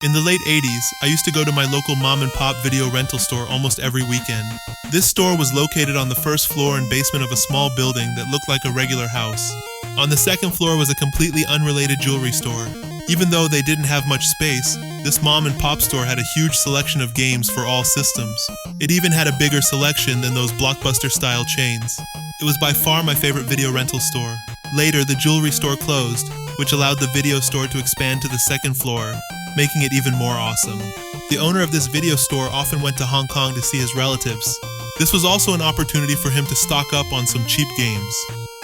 In the late 80s, I used to go to my local mom-and-pop video rental store almost every weekend. This store was located on the first floor and basement of a small building that looked like a regular house. On the second floor was a completely unrelated jewelry store. Even though they didn't have much space, this mom-and-pop store had a huge selection of games for all systems. It even had a bigger selection than those blockbuster-style chains. It was by far my favorite video rental store. Later, the jewelry store closed, which allowed the video store to expand to the second floor, making it even more awesome. The owner of this video store often went to Hong Kong to see his relatives. This was also an opportunity for him to stock up on some cheap games.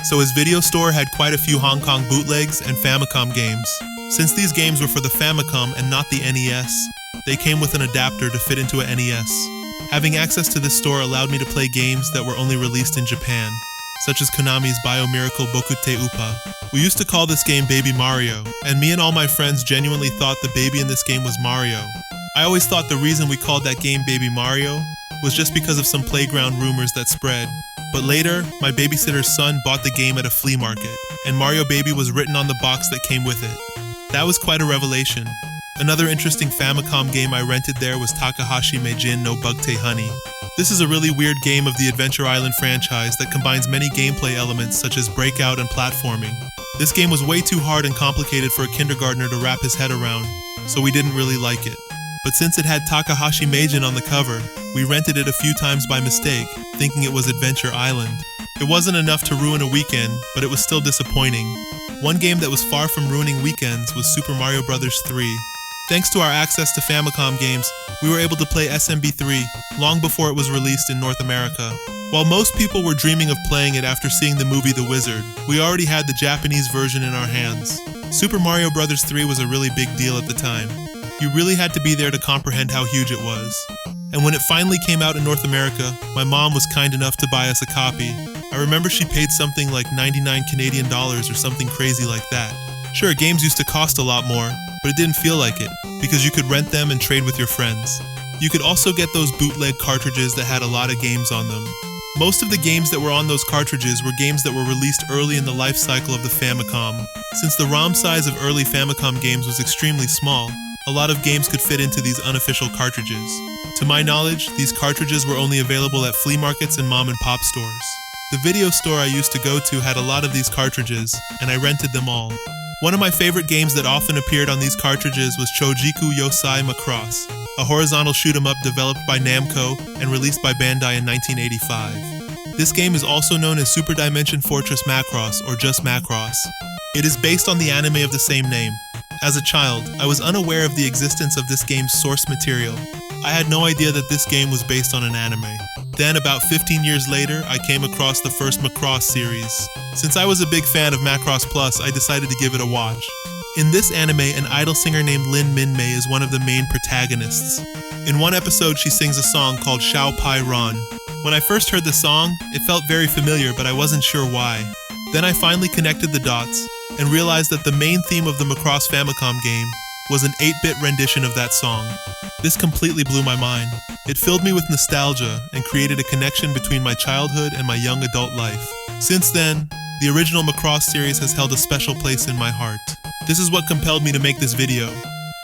So his video store had quite a few Hong Kong bootlegs and Famicom games. Since these games were for the Famicom and not the NES, they came with an adapter to fit into a NES. Having access to this store allowed me to play games that were only released in Japan, such as Konami's Biomiracle Bokute Upa. We used to call this game Baby Mario, and me and all my friends genuinely thought the baby in this game was Mario. I always thought the reason we called that game Baby Mario was just because of some playground rumors that spread. But later, my babysitter's son bought the game at a flea market, and Mario Baby was written on the box that came with it. That was quite a revelation. Another interesting Famicom game I rented there was Takahashi Meijin no Bugtail Honey. This is a really weird game of the Adventure Island franchise that combines many gameplay elements such as breakout and platforming. This game was way too hard and complicated for a kindergartner to wrap his head around, so we didn't really like it. But since it had Takahashi Meijin on the cover, we rented it a few times by mistake, thinking it was Adventure Island. It wasn't enough to ruin a weekend, but it was still disappointing. One game that was far from ruining weekends was Super Mario Bros. 3. Thanks to our access to Famicom games, we were able to play SMB3 long before it was released in North America. While most people were dreaming of playing it after seeing the movie The Wizard, we already had the Japanese version in our hands. Super Mario Bros. 3 was a really big deal at the time. You really had to be there to comprehend how huge it was. And when it finally came out in North America, my mom was kind enough to buy us a copy. I remember she paid something like 99 Canadian dollars or something crazy like that. Sure, games used to cost a lot more, but it didn't feel like it, because you could rent them and trade with your friends. You could also get those bootleg cartridges that had a lot of games on them. Most of the games that were on those cartridges were games that were released early in the life cycle of the Famicom. Since the ROM size of early Famicom games was extremely small, a lot of games could fit into these unofficial cartridges. To my knowledge, these cartridges were only available at flea markets and mom-and-pop stores. The video store I used to go to had a lot of these cartridges, and I rented them all. One of my favorite games that often appeared on these cartridges was Choujikuu Yousai Macross, a horizontal shoot-'em-up developed by Namco and released by Bandai in 1985. This game is also known as Super Dimension Fortress Macross or just Macross. It is based on the anime of the same name. As a child, I was unaware of the existence of this game's source material. I had no idea that this game was based on an anime. Then, about 15 years later, I came across the first Macross series. Since I was a big fan of Macross Plus, I decided to give it a watch. In this anime, an idol singer named Lin Minmei is one of the main protagonists. In one episode, she sings a song called Xiao Pai Ran. When I first heard the song, it felt very familiar, but I wasn't sure why. Then I finally connected the dots and realized that the main theme of the Macross Famicom game was an 8-bit rendition of that song. This completely blew my mind. It filled me with nostalgia and created a connection between my childhood and my young adult life. Since then, the original Macross series has held a special place in my heart. This is what compelled me to make this video.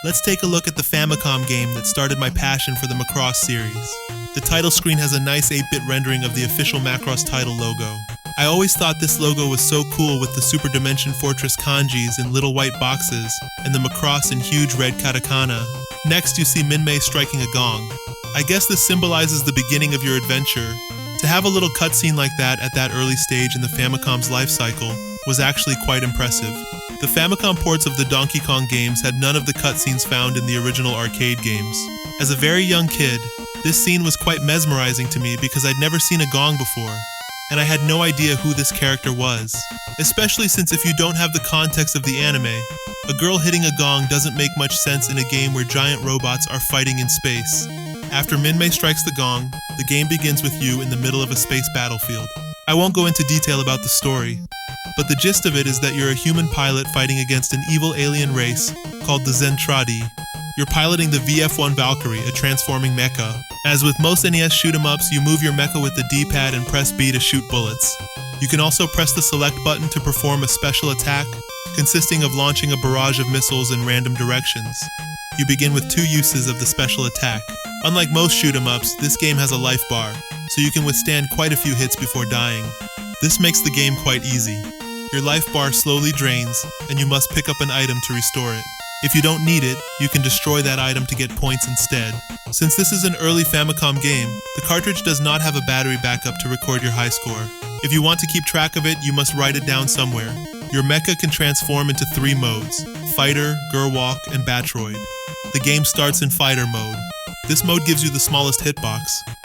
Let's take a look at the Famicom game that started my passion for the Macross series. The title screen has a nice 8-bit rendering of the official Macross title logo. I always thought this logo was so cool with the Super Dimension Fortress kanjis in little white boxes and the Macross in huge red katakana. Next, you see Minmei striking a gong. I guess this symbolizes the beginning of your adventure. To have a little cutscene like that at that early stage in the Famicom's life cycle was actually quite impressive. The Famicom ports of the Donkey Kong games had none of the cutscenes found in the original arcade games. As a very young kid, this scene was quite mesmerizing to me because I'd never seen a gong before, and I had no idea who this character was. Especially since if you don't have the context of the anime, a girl hitting a gong doesn't make much sense in a game where giant robots are fighting in space. After Minmei strikes the gong, the game begins with you in the middle of a space battlefield. I won't go into detail about the story, but the gist of it is that you're a human pilot fighting against an evil alien race called the Zentradi. You're piloting the VF-1 Valkyrie, a transforming mecha. As with most NES shoot-'em-ups, you move your mecha with the D-pad and press B to shoot bullets. You can also press the select button to perform a special attack, consisting of launching a barrage of missiles in random directions. you begin with 2 uses of the special attack. Unlike most shoot-em-ups, this game has a life bar, so you can withstand quite a few hits before dying. This makes the game quite easy. Your life bar slowly drains, and you must pick up an item to restore it. If you don't need it, you can destroy that item to get points instead. Since this is an early Famicom game, the cartridge does not have a battery backup to record your high score. If you want to keep track of it, you must write it down somewhere. Your mecha can transform into 3 modes: Fighter, Gerwalk, and Batroid. The game starts in Fighter mode. This mode gives you the smallest hitbox.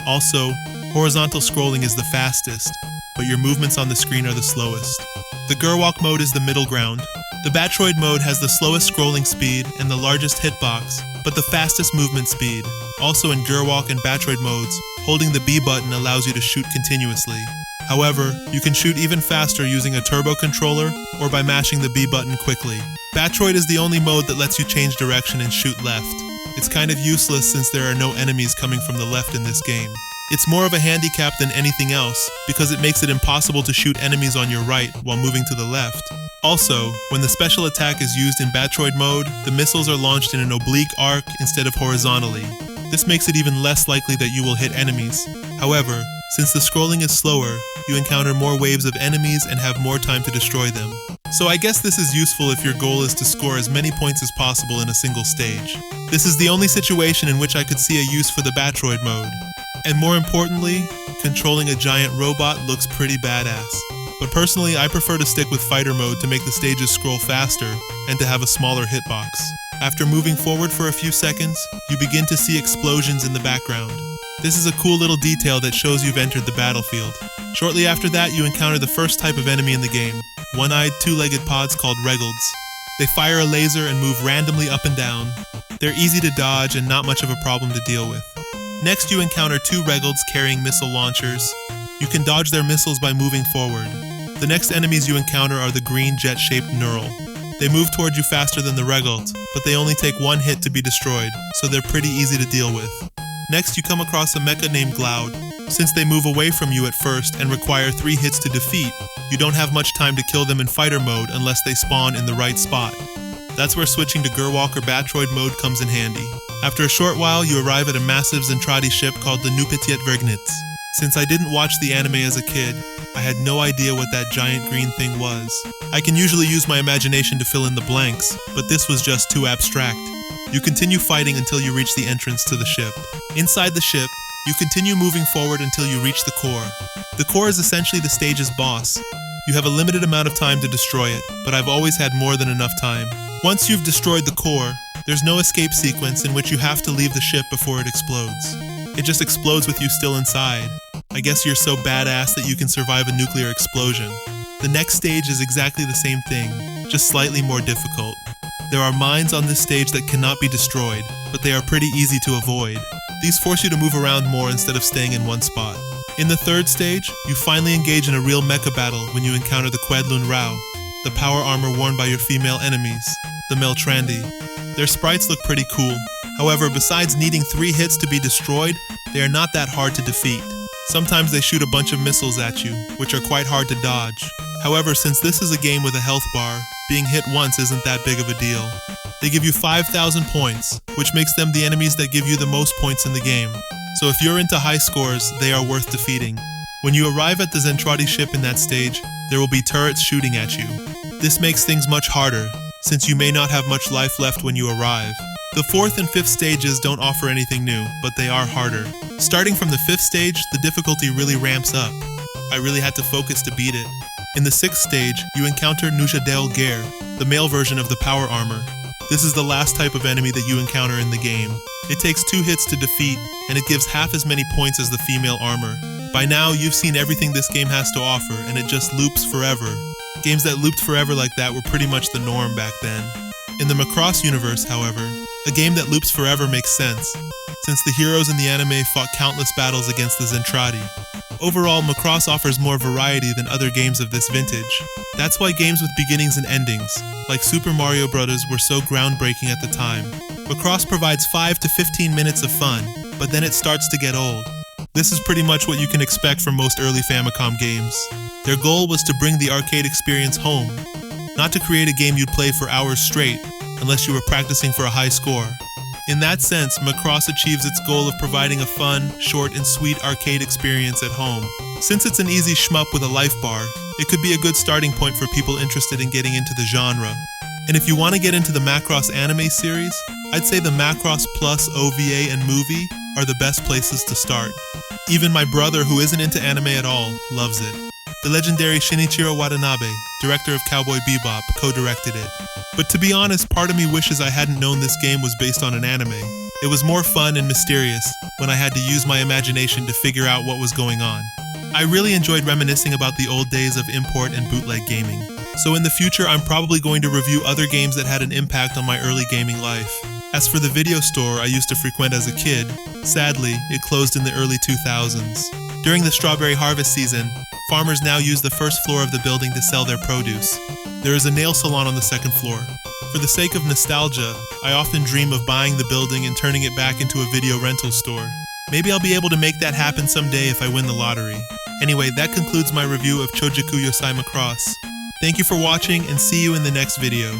Also, horizontal scrolling is the fastest, but your movements on the screen are the slowest. The Gerwalk mode is the middle ground. The Batroid mode has the slowest scrolling speed and the largest hitbox, but the fastest movement speed. Also in Gerwalk and Batroid modes, holding the B button allows you to shoot continuously. However, you can shoot even faster using a turbo controller or by mashing the B button quickly. Batroid is the only mode that lets you change direction and shoot left. It's kind of useless since there are no enemies coming from the left in this game. It's more of a handicap than anything else because it makes it impossible to shoot enemies on your right while moving to the left. Also, when the special attack is used in Batroid mode, the missiles are launched in an oblique arc instead of horizontally. This makes it even less likely that you will hit enemies. However, since the scrolling is slower, you encounter more waves of enemies and have more time to destroy them. So I guess this is useful if your goal is to score as many points as possible in a single stage. This is the only situation in which I could see a use for the Batroid mode. And more importantly, controlling a giant robot looks pretty badass. But personally, I prefer to stick with fighter mode to make the stages scroll faster and to have a smaller hitbox. After moving forward for a few seconds, you begin to see explosions in the background. This is a cool little detail that shows you've entered the battlefield. Shortly after that, you encounter the first type of enemy in the game, one-eyed, two-legged pods called Regolds. They fire a laser and move randomly up and down. They're easy to dodge and not much of a problem to deal with. Next, you encounter 2 Regolds carrying missile launchers. You can dodge their missiles by moving forward. The next enemies you encounter are the green jet-shaped Neural. They move toward you faster than the Regolds, but they only take 1 hit to be destroyed, so they're pretty easy to deal with. Next, you come across a mecha named Gloud. Since they move away from you at first and require 3 hits to defeat, you don't have much time to kill them in fighter mode unless they spawn in the right spot. That's where switching to Gerwalk or Batroid mode comes in handy. After a short while, you arrive at a massive Zentradi ship called the Nu Petit Vergnitz. Since I didn't watch the anime as a kid, I had no idea what that giant green thing was. I can usually use my imagination to fill in the blanks, but this was just too abstract. You continue fighting until you reach the entrance to the ship. Inside the ship, you continue moving forward until you reach the core. The core is essentially the stage's boss. You have a limited amount of time to destroy it, but I've always had more than enough time. Once you've destroyed the core, there's no escape sequence in which you have to leave the ship before it explodes. It just explodes with you still inside. I guess you're so badass that you can survive a nuclear explosion. The next stage is exactly the same thing, just slightly more difficult. There are mines on this stage that cannot be destroyed, but they are pretty easy to avoid. These force you to move around more instead of staying in one spot. In the third stage, you finally engage in a real mecha battle when you encounter the Quedlun Rao, the power armor worn by your female enemies, the Meltrandi. Their sprites look pretty cool. However, besides needing 3 hits to be destroyed, they are not that hard to defeat. Sometimes they shoot a bunch of missiles at you, which are quite hard to dodge. However, since this is a game with a health bar, being hit once isn't that big of a deal. They give you 5,000 points, which makes them the enemies that give you the most points in the game. So if you're into high scores, they are worth defeating. When you arrive at the Zentradi ship in that stage, there will be turrets shooting at you. This makes things much harder, since you may not have much life left when you arrive. The 4th and 5th stages don't offer anything new, but they are harder. Starting from the 5th stage, the difficulty really ramps up. I really had to focus to beat it. In the 6th stage, you encounter Nujadel Ger, the male version of the power armor. This is the last type of enemy that you encounter in the game. It takes 2 hits to defeat, and it gives half as many points as the female armor. By now, you've seen everything this game has to offer, and it just loops forever. Games that looped forever like that were pretty much the norm back then. In the Macross universe, however, a game that loops forever makes sense, since the heroes in the anime fought countless battles against the Zentradi. Overall, Macross offers more variety than other games of this vintage. That's why games with beginnings and endings, like Super Mario Bros., were so groundbreaking at the time. Macross provides 5 to 15 minutes of fun, but then it starts to get old. This is pretty much what you can expect from most early Famicom games. Their goal was to bring the arcade experience home, not to create a game you'd play for hours straight, unless you were practicing for a high score. In that sense, Macross achieves its goal of providing a fun, short, and sweet arcade experience at home. Since it's an easy shmup with a life bar, it could be a good starting point for people interested in getting into the genre. And if you want to get into the Macross anime series, I'd say the Macross Plus OVA and movie are the best places to start. Even my brother, who isn't into anime at all, loves it. The legendary Shinichiro Watanabe, director of Cowboy Bebop, co-directed it. But to be honest, part of me wishes I hadn't known this game was based on an anime. It was more fun and mysterious when I had to use my imagination to figure out what was going on. I really enjoyed reminiscing about the old days of import and bootleg gaming. So in the future, I'm probably going to review other games that had an impact on my early gaming life. As for the video store I used to frequent as a kid, sadly, it closed in the early 2000s. During the strawberry harvest season, farmers now use the first floor of the building to sell their produce. There is a nail salon on the second floor. For the sake of nostalgia, I often dream of buying the building and turning it back into a video rental store. Maybe I'll be able to make that happen someday if I win the lottery. Anyway, that concludes my review of Choujikuu Yousai Macross. Thank you for watching and see you in the next video.